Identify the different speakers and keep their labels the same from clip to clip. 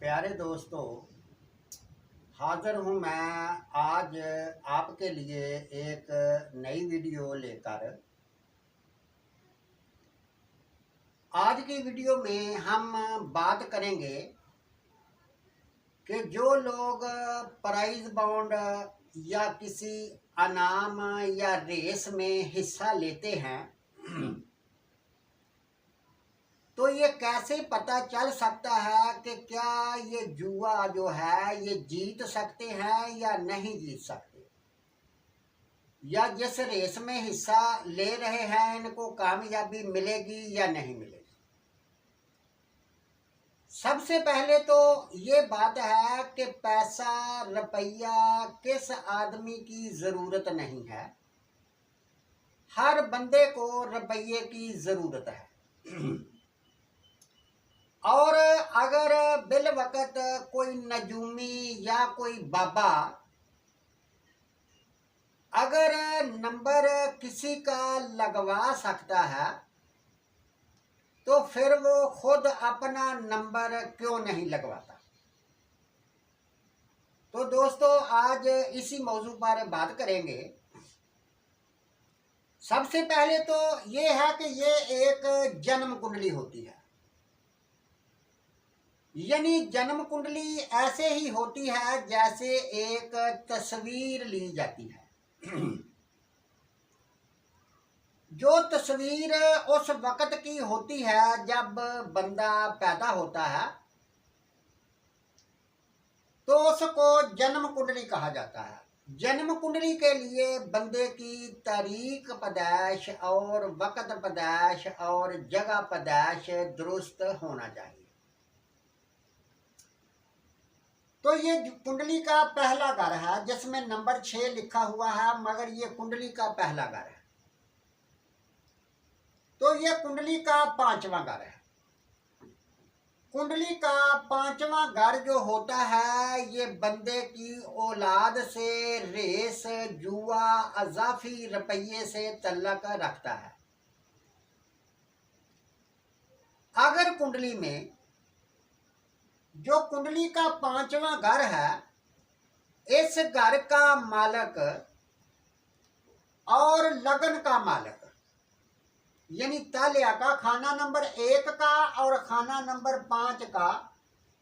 Speaker 1: प्यारे दोस्तों, हाज़िर हूँ मैं आज आपके लिए एक नई वीडियो लेकर। आज की वीडियो में हम बात करेंगे कि जो लोग प्राइज बॉन्ड या किसी इनाम या रेस में हिस्सा लेते हैं तो ये कैसे पता चल सकता है कि क्या ये जुआ जो है ये जीत सकते हैं या नहीं जीत सकते, या जिस रेस में हिस्सा ले रहे हैं इनको कामयाबी मिलेगी या नहीं मिलेगी। सबसे पहले तो ये बात है कि पैसा रुपया किस आदमी की ज़रूरत नहीं है, हर बंदे को रुपये की ज़रूरत है। और अगर बिल वक़्त कोई नजूमी या कोई बाबा अगर नंबर किसी का लगवा सकता है तो फिर वो खुद अपना नंबर क्यों नहीं लगवाता। तो दोस्तों, आज इसी मौजू पर बात करेंगे। सबसे पहले तो ये है कि ये एक जन्म कुंडली होती है, यानी जन्म कुंडली ऐसे ही होती है जैसे एक तस्वीर ली जाती है। जो तस्वीर उस वक़्त की होती है जब बंदा पैदा होता है तो उसको जन्म कुंडली कहा जाता है। जन्म कुंडली के लिए बंदे की तारीख पैदाइश और वक़्त पैदाइश और जगह पैदाइश दुरुस्त होना चाहिए। तो ये कुंडली का पहला घर है जिसमें नंबर 6 लिखा हुआ है, मगर ये कुंडली का पहला घर है। तो ये कुंडली का 5वां घर है। कुंडली का 5वां घर जो होता है ये बंदे की औलाद से रेस जुआ अजाफी रुपये से तल्लक रखता है। अगर कुंडली में जो कुंडली का 5वां घर है इस घर का मालक और लगन का मालक यानी तालिया का खाना नंबर 1 का और खाना नंबर 5 का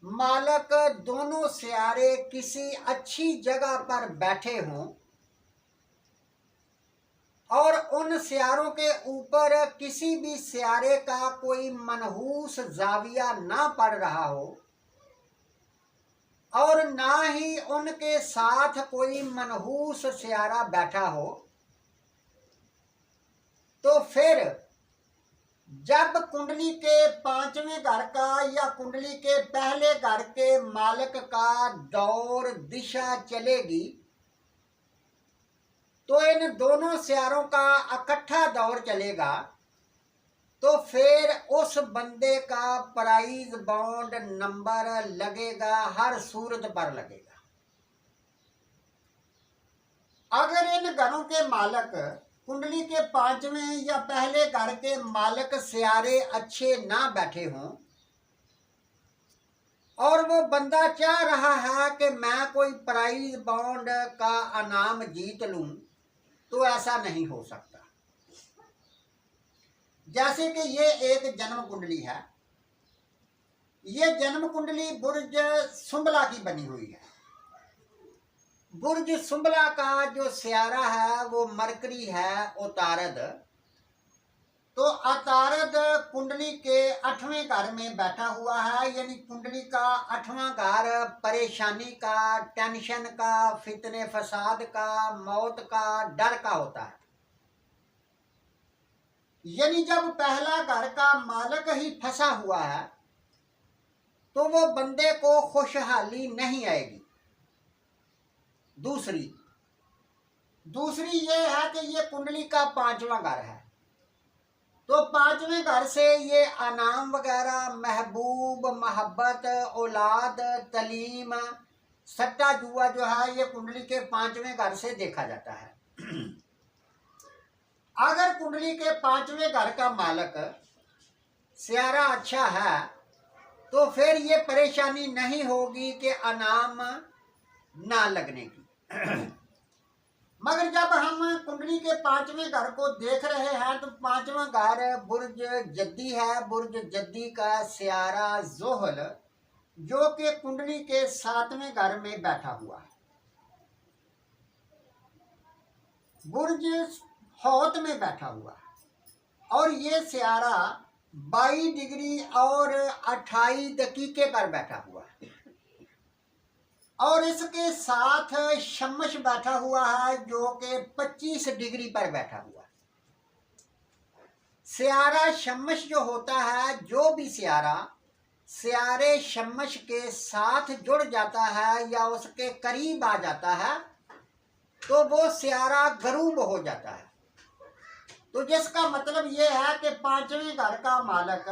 Speaker 1: मालक दोनों सियारे किसी अच्छी जगह पर बैठे हों और उन सियारों के ऊपर किसी भी सियारे का कोई मनहूस जाविया ना पड़ रहा हो और ना ही उनके साथ कोई मनहूस सियारा बैठा हो, तो फिर जब कुंडली के 5वें घर का या कुंडली के पहले घर के मालिक का दौर दिशा चलेगी तो इन दोनों सियारों का इकट्ठा दौर चलेगा, तो फिर उस बंदे का प्राइज बॉन्ड नंबर लगेगा, हर सूरत पर लगेगा। अगर इन घरों के मालक कुंडली के 5वें या पहले घर के मालक सियारे अच्छे ना बैठे हों और वो बंदा चाह रहा है कि मैं कोई प्राइज बॉन्ड का इनाम जीत लूं, तो ऐसा नहीं हो सकता। जैसे कि ये एक जन्म कुंडली है, ये जन्म कुंडली बुर्ज सुंबला की बनी हुई है। बुर्ज सुंबला का जो सियारा है वो मरकरी है उतारद। तो अतारद कुंडली के 8वें घर में बैठा हुआ है, यानी कुंडली का 8वां घर परेशानी का, टेंशन का, फितने फसाद का, मौत का, डर का होता है। यानी जब पहला घर का मालिक ही फंसा हुआ है तो वो बंदे को खुशहाली नहीं आएगी। दूसरी ये है कि ये कुंडली का 5वां घर है, तो 5वें घर से ये अनाम वगैरह, महबूब, मोहब्बत, औलाद, तलीम, सट्टा जुआ जो है ये कुंडली के 5वें घर से देखा जाता है। अगर कुंडली के 5वें घर का मालक सियारा अच्छा है तो फिर ये परेशानी नहीं होगी कि अनाम ना लगने की। मगर जब हम कुंडली के पांचवें घर को देख रहे हैं तो पांचवा घर बुर्ज जद्दी है। बुर्ज जद्दी का सियारा जोहल जो कि कुंडली के सातवें घर में बैठा हुआ है। बुर्ज हौत में बैठा हुआ है और ये सियारा 22 डिग्री और 28 दकीके पर बैठा हुआ है और इसके साथ शमश बैठा हुआ है जो कि 25 डिग्री पर बैठा हुआ है। सियारा शमश जो होता है, जो भी सियारा सियारे शमश के साथ जुड़ जाता है या उसके करीब आ जाता है तो वो सियारा गरूब हो जाता है। तो जिसका मतलब ये है कि पांचवें घर का मालक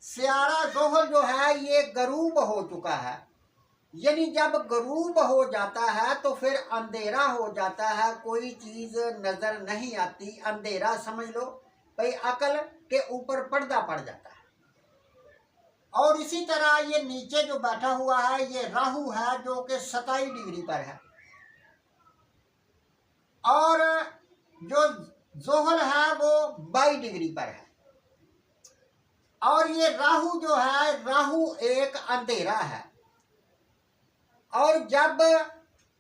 Speaker 1: सियारा जोहल जो है ये गरूब हो चुका है। यानी जब गरूब हो जाता है तो फिर अंधेरा हो जाता है, कोई चीज नजर नहीं आती, अंधेरा समझ लो भाई, अकल के ऊपर पर्दा पड़ जाता है। और इसी तरह ये नीचे जो बैठा हुआ है ये राहु है जो कि 27 डिग्री पर है और जो जोहल है वो 22 डिग्री पर है। और ये राहु जो है, राहु एक अंधेरा है और जब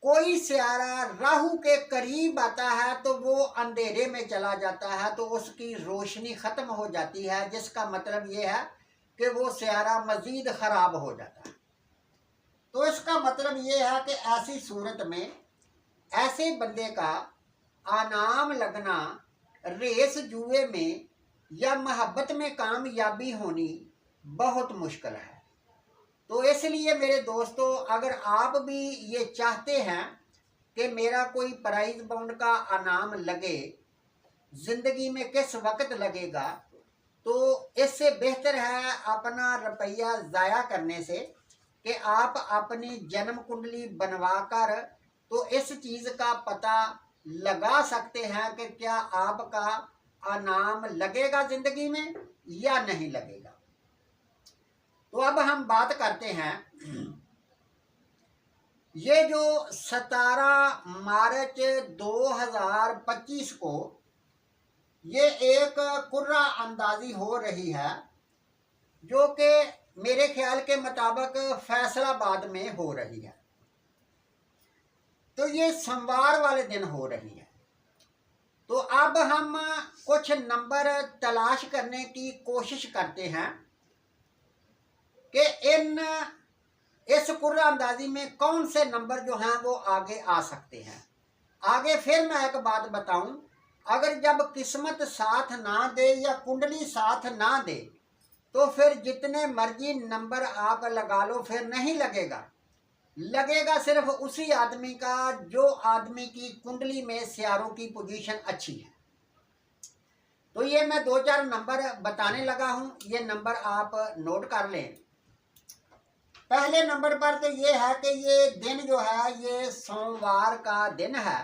Speaker 1: कोई सियारा राहु के करीब आता है तो वो अंधेरे में चला जाता है, तो उसकी रोशनी खत्म हो जाती है, जिसका मतलब ये है कि वो सियारा मजीद खराब हो जाता है। तो इसका मतलब ये है कि ऐसी सूरत में ऐसे बंदे का अनाम लगना रेस जुए में या मोहब्बत में कामयाबी होनी बहुत मुश्किल है। तो इसलिए मेरे दोस्तों, अगर आप भी ये चाहते हैं कि मेरा कोई प्राइज बाउंड का अनाम लगे, ज़िंदगी में किस वक्त लगेगा, तो इससे बेहतर है अपना रुपया ज़ाया करने से कि आप अपनी जन्म कुंडली बनवा कर तो इस चीज़ का पता लगा सकते हैं कि क्या आपका अनाम लगेगा ज़िंदगी में या नहीं लगेगा। तो अब हम बात करते हैं, ये जो 17 मार्च 2025 को ये एक कुर्रा अंदाजी हो रही है जो कि मेरे ख्याल के मुताबिक फैसलाबाद में हो रही है। तो ये सोमवार वाले दिन हो रही है। तो अब हम कुछ नंबर तलाश करने की कोशिश करते हैं कि इस कुर्रा अंदाजी में कौन से नंबर जो हैं वो आगे आ सकते हैं। आगे फिर मैं एक बात बताऊं, अगर जब किस्मत साथ ना दे या कुंडली साथ ना दे तो फिर जितने मर्जी नंबर आप लगा लो फिर नहीं लगेगा। लगेगा सिर्फ उसी आदमी का जो आदमी की कुंडली में सियारों की पोजीशन अच्छी है। तो ये मैं 2-4 नंबर बताने लगा हूं, ये नंबर आप नोट कर लें। पहले नंबर पर तो ये है कि ये दिन जो है ये सोमवार का दिन है।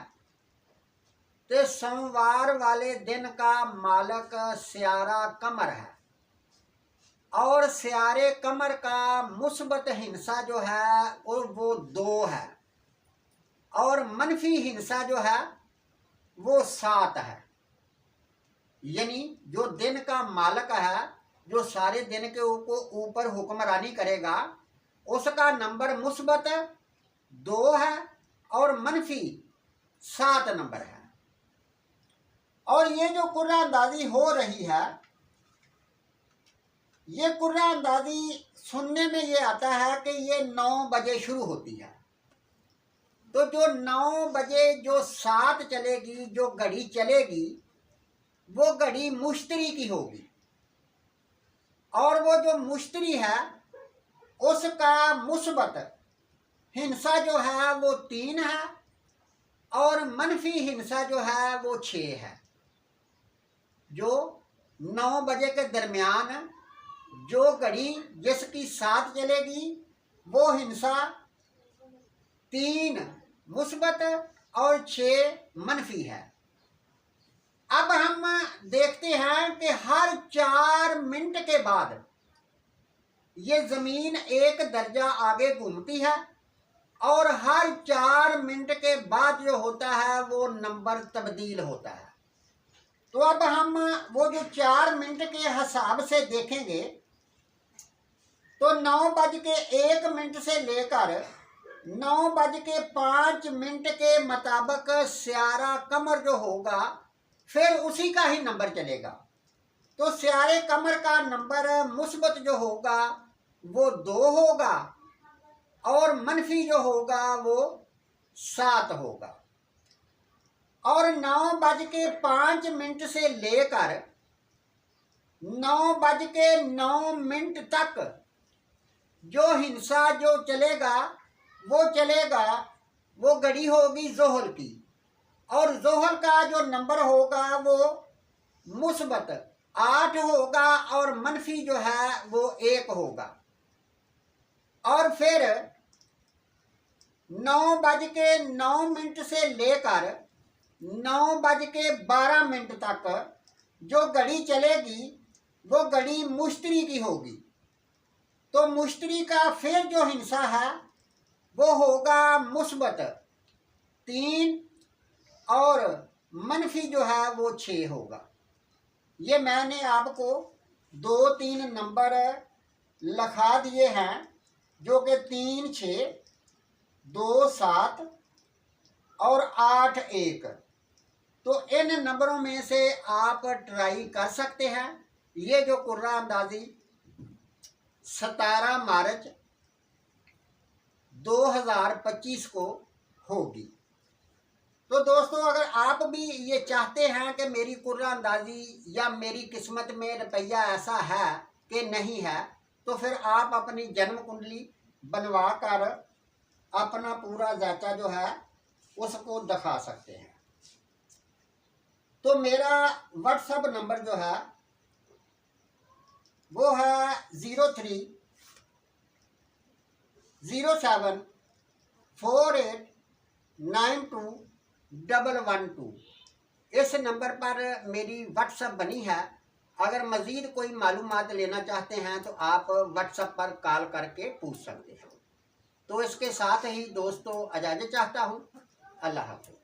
Speaker 1: तो सोमवार वाले दिन का मालक सियारा कमर है और सियारे कमर का मुस्बत हिंसा जो है वो 2 है और मनफी हिंसा जो है वो 7 है। यानी जो दिन का मालक है, जो सारे दिन के ऊपर हुक्मरानी करेगा, उसका नंबर मुस्बत 2 है और मनफी 7 नंबर है। और ये जो कुर्रा अंदाजी हो रही है, ये कुर्रा अंदाजी सुनने में ये आता है कि ये 9 बजे शुरू होती है। तो जो 9 बजे जो 7 चलेगी, जो घड़ी चलेगी, वो घड़ी मुश्तरी की होगी और वो जो मुश्तरी है उसका मुस्बत हिंसा जो है वो 3 है और मनफी हिंसा जो है वो 6 है। जो 9 बजे के दरमियान जो घड़ी जिसकी 7 चलेगी वो हिंसा 3 मुस्बत और 6 मनफी है। अब हम देखते हैं कि हर 4 मिनट के बाद ये ज़मीन एक दर्जा आगे घूमती है और हर 4 मिनट के बाद जो होता है वो नंबर तब्दील होता है। तो अब हम वो जो 4 मिनट के हिसाब से देखेंगे तो 9:01 से लेकर 9:05 के मुताबिक स्यारा कमर जो होगा फिर उसी का ही नंबर चलेगा। तो स्यारे कमर का नंबर मुस्बत जो होगा वो 2 होगा और मनफी जो होगा वो 7 होगा। और 9:05 से लेकर 9:09 तक जो हिंसा जो चलेगा वो घड़ी होगी जोहर की, और जोहर का जो नंबर होगा वो मुस्बत 8 होगा और मनफी जो है वो 1 होगा। और फिर 9:09 से लेकर 9:12 तक जो घड़ी चलेगी वो घड़ी मुश्तरी की होगी। तो मुश्तरी का फिर जो हिस्सा है वो होगा मुस्बत 3 और मनफी जो है वो 6 होगा। ये मैंने आपको 2-3 नंबर लिखा दिए हैं जो कि 3 6, 2 7 और 8 1। तो इन नंबरों में से आप ट्राई कर सकते हैं। ये जो कुर्रा अंदाजी 17 मार्च 2025 को होगी। तो दोस्तों, अगर आप भी ये चाहते हैं कि मेरी कुर्रा अंदाजी या मेरी किस्मत में रुपया ऐसा है कि नहीं है, तो फिर आप अपनी जन्म कुंडली बनवा कर अपना पूरा जायचा जो है उसको दिखा सकते हैं। तो मेरा व्हाट्सएप नंबर जो है वो है 03 07 48 92 112। इस नंबर पर मेरी व्हाट्सएप बनी है। अगर मज़ीद कोई मालूमात लेना चाहते हैं तो आप व्हाट्सएप पर कॉल करके पूछ सकते हैं। तो इसके साथ ही दोस्तों इजाज़त चाहता हूँ। अल्लाह हाफ़िज़।